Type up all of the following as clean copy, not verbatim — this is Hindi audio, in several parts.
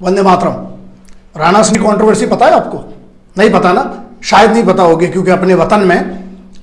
वंदे मातरम। राणा सिंह कंट्रोवर्सी पता है आपको? नहीं पता ना, शायद नहीं पता होगी, क्योंकि अपने वतन में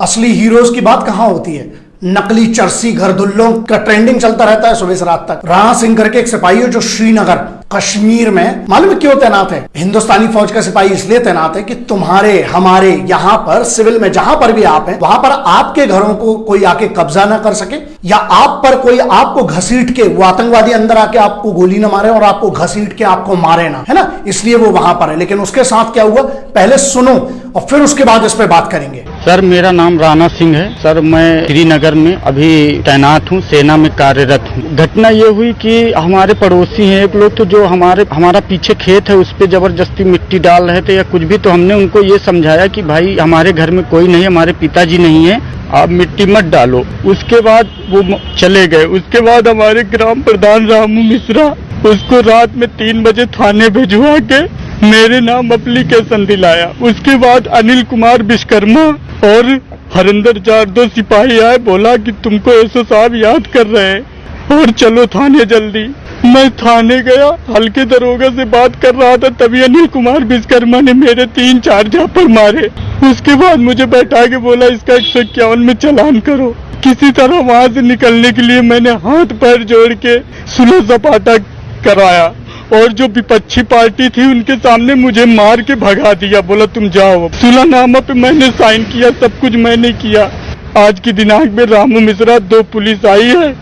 असली हीरोज की बात कहां होती है। नकली चरसी घरदुल्लों का ट्रेंडिंग चलता रहता है सुबह से रात तक। राणा सिंह करके एक सिपाही है जो श्रीनगर कश्मीर में, मालूम है क्यों तैनात है? हिंदुस्तानी फौज का सिपाही इसलिए तैनात है कि तुम्हारे हमारे यहां पर सिविल में जहां पर भी आप हैं वहां पर आपके घरों को कोई आके कब्जा ना कर सके, या आप पर कोई आपको घसीट के, वो आतंकवादी अंदर आके आपको गोली ना मारे और आपको घसीट के आपको मारे ना, है ना, इसलिए वो वहां पर है। लेकिन उसके साथ क्या हुआ पहले सुनो और फिर उसके बाद इस पर बात करेंगे। सर मेरा नाम राणा सिंह है। सर मैं श्रीनगर में अभी तैनात हूँ, सेना में कार्यरत हूँ। घटना ये हुई कि हमारे पड़ोसी हैं एक लोग, तो जो हमारा पीछे खेत है उस पे जबरदस्ती मिट्टी डाल रहे थे या कुछ भी, तो हमने उनको ये समझाया कि भाई हमारे घर में कोई नहीं है, हमारे पिताजी नहीं है, आप मिट्टी मत डालो। उसके बाद वो चले गए। उसके बाद हमारे ग्राम प्रधान रामू मिश्रा उसको रात में 3 बजे थाने भिजवा के मेरे नाम एप्लीकेशन दिलाया। उसके बाद अनिल कुमार विश्वकर्मा और हरिंदर जाट 2 सिपाही आए, बोला कि तुमको एसओ साहब याद कर रहे हैं और चलो थाने जल्दी। मैं थाने गया, हल्के दरोगा से बात कर रहा था, तभी अनिल कुमार विश्वकर्मा ने मेरे 3-4 झापड़ मारे। उसके बाद मुझे बैठा के बोला इसका 151 में चालान करो। किसी तरह वहां से निकलने के लिए मैंने हाथ पैर जोड़ के सुलह सपाटा कराया और जो विपक्षी पार्टी थी उनके सामने मुझे मार के भगा दिया, बोला तुम जाओ। सुलहनामा पे मैंने साइन किया, सब कुछ मैंने किया। आज की दिनांक में रामू मिश्रा 2 पुलिस आई है,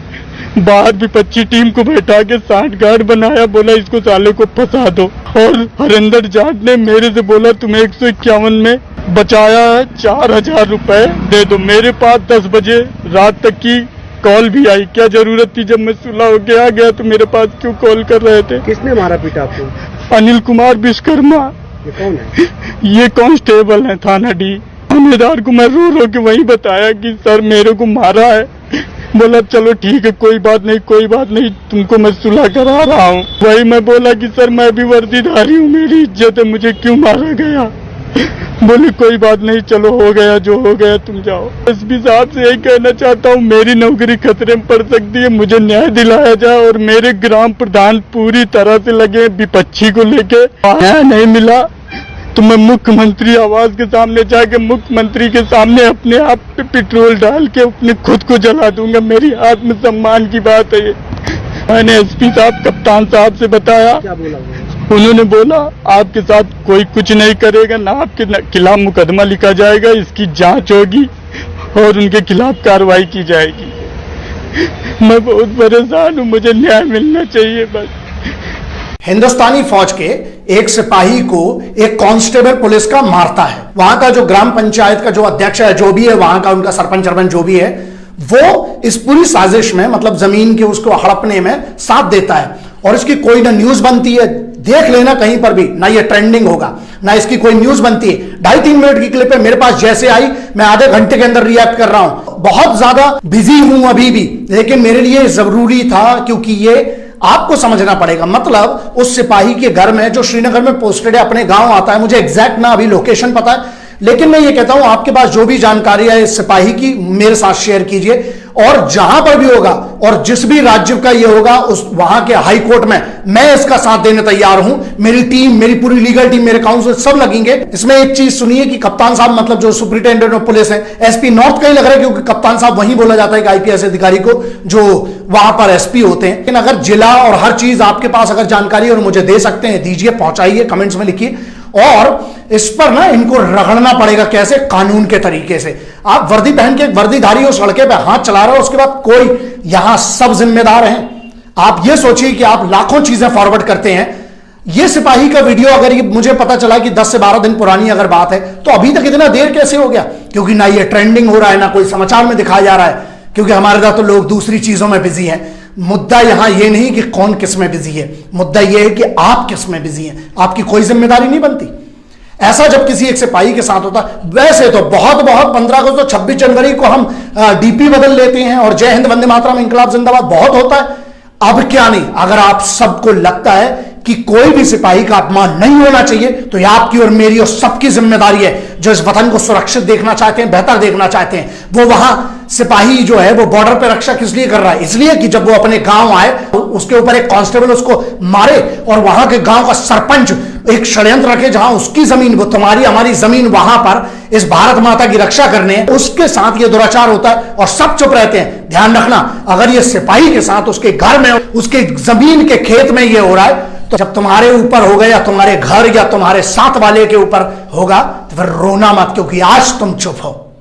बाहर विपक्षी टीम को बैठा के 60 गार्ड बनाया, बोला इसको साले को फंसा दो। और हरिंदर जाट ने मेरे से बोला तुम्हें 151 में बचाया है, 4000 रुपए दे दो। मेरे पास 10 बजे रात तक की कॉल भी आई, क्या जरूरत थी? जब मैं सुलह होके आ गया तो मेरे पास क्यों कॉल कर रहे थे? किसने मारा पीटा आपको? अनिल कुमार विश्वकर्मा। ये कौन है? ये कांस्टेबल है थाना डी। थानेदार को मैं रो रो के वही बताया कि सर मेरे को मारा है। बोला चलो ठीक है, कोई बात नहीं, तुमको मैं सुलह करा रहा हूँ। वही मैं बोला कि सर मैं भी वर्दीधारी हूँ, मेरी इज्जत है, मुझे क्यों मारा गया? बोले कोई बात नहीं, चलो हो गया जो हो गया, तुम जाओ। एसपी साहब से यही कहना चाहता हूँ, मेरी नौकरी खतरे में पड़ सकती है, मुझे न्याय दिलाया जाए। और मेरे ग्राम प्रधान पूरी तरह से लगे विपक्षी को लेके, न्याय नहीं मिला तो मैं मुख्यमंत्री आवास के सामने जाके मुख्यमंत्री के सामने अपने आप पे पेट्रोल डाल के अपने खुद को जला दूंगा। मेरी आत्मसम्मान की बात है ये। मैंने एसपी साहब कप्तान साहब से बताया, क्या बोला? उन्होंने बोला आपके साथ कोई कुछ नहीं करेगा, ना आपके खिलाफ मुकदमा लिखा जाएगा, इसकी जांच होगी और उनके खिलाफ कार्रवाई की जाएगी। मैं बहुत परेशान हूँ, मुझे न्याय मिलना चाहिए बस। हिंदुस्तानी फौज के एक सिपाही को एक कांस्टेबल पुलिस का मारता है। वहां का जो ग्राम पंचायत का जो अध्यक्ष है, जो भी है वहां का, उनका सरपंच जो भी है, वो इस पूरी साजिश में, मतलब जमीन के उसको हड़पने में साथ देता है। और इसकी कोई ना न्यूज बनती है, देख लेना कहीं पर भी, ना ये ट्रेंडिंग होगा, ना इसकी कोई न्यूज बनती है। 2.5-3 मिनट की क्लिप है, मेरे पास जैसे आई मैं आधे घंटे के अंदर रिएक्ट कर रहा हूं। बहुत ज्यादा बिजी हूं अभी भी, लेकिन मेरे लिए जरूरी था, क्योंकि ये आपको समझना पड़ेगा। मतलब उस सिपाही के घर में जो श्रीनगर में पोस्टेड है, अपने गांव आता है, मुझे एग्जैक्ट ना अभी लोकेशन पता है, लेकिन मैं ये कहता हूं आपके पास जो भी जानकारी है इस सिपाही की, मेरे साथ शेयर कीजिए। और जहां पर भी होगा और जिस भी राज्य का ये होगा, उस वहां के हाई कोर्ट में मैं इसका साथ देने तैयार हूं। मेरी टीम, मेरी पूरी लीगल टीम, मेरे काउंसिल सब लगेंगे। इसमें एक चीज सुनिए कि कप्तान साहब, मतलब जो सुपरिटेंडेंट ऑफ पुलिस है, एसपी नॉर्थ का ही लग रहा है, क्योंकि कप्तान साहब वही बोला जाता है कि आईपीएस अधिकारी को जो वहां पर एसपी होते हैं। लेकिन अगर जिला और हर चीज आपके पास अगर जानकारी और मुझे दे सकते हैं, दीजिए, पहुंचाइए, कमेंट्स में लिखिए। और इस पर ना इनको रगड़ना पड़ेगा, कैसे? कानून के तरीके से। आप वर्दी पहन के, वर्दीधारी हो, सड़के पे हाथ चला रहे हो, उसके बाद कोई, यहां सब जिम्मेदार हैं। आप ये सोचिए कि आप लाखों चीजें फॉरवर्ड करते हैं। ये सिपाही का वीडियो अगर ये मुझे पता चला कि 10 से 12 दिन पुरानी अगर बात है, तो अभी तक इतना देर कैसे हो गया? क्योंकि ना ये ट्रेंडिंग हो रहा है, ना कोई समाचार में दिखाया जा रहा है, क्योंकि हमारे साथ तो लोग दूसरी चीजों में बिजी हैं। मुद्दा यहां यह नहीं कि कौन किस में बिजी है, मुद्दा यह है कि आप किस में बिजी हैं। आपकी कोई जिम्मेदारी नहीं बनती। ऐसा जब किसी एक सिपाही के साथ होता, वैसे तो बहुत 15 अगस्त तो 26 जनवरी को हम डीपी बदल लेते हैं और जय हिंद वंदे मातरम इंकलाब जिंदाबाद बहुत होता है। अब क्या नहीं, अगर आप सबको लगता है कि कोई भी सिपाही का अपमान नहीं होना चाहिए, तो यह आपकी और मेरी और सबकी जिम्मेदारी है जो इस वतन को सुरक्षित देखना चाहते हैं, बेहतर देखना चाहते हैं। वो वहां सिपाही जो है वो बॉर्डर पे रक्षा किस लिए कर रहा है? इसलिए कि जब वो अपने गांव आए उसके ऊपर एक कांस्टेबल उसको मारे और वहां के गांव का सरपंच एक षड्यंत्र रखे जहां उसकी जमीन, वो तुम्हारी हमारी जमीन, वहां पर इस भारत माता की रक्षा करने, उसके साथ ये दुराचार होता है और सब चुप रहते हैं। ध्यान रखना, अगर ये सिपाही के साथ उसके घर में, उसके जमीन के खेत में ये हो रहा है, तो जब तुम्हारे ऊपर होगा या तुम्हारे घर या तुम्हारे साथ वाले के ऊपर होगा तो फिर रोना मत, क्योंकि आज तुम चुप हो।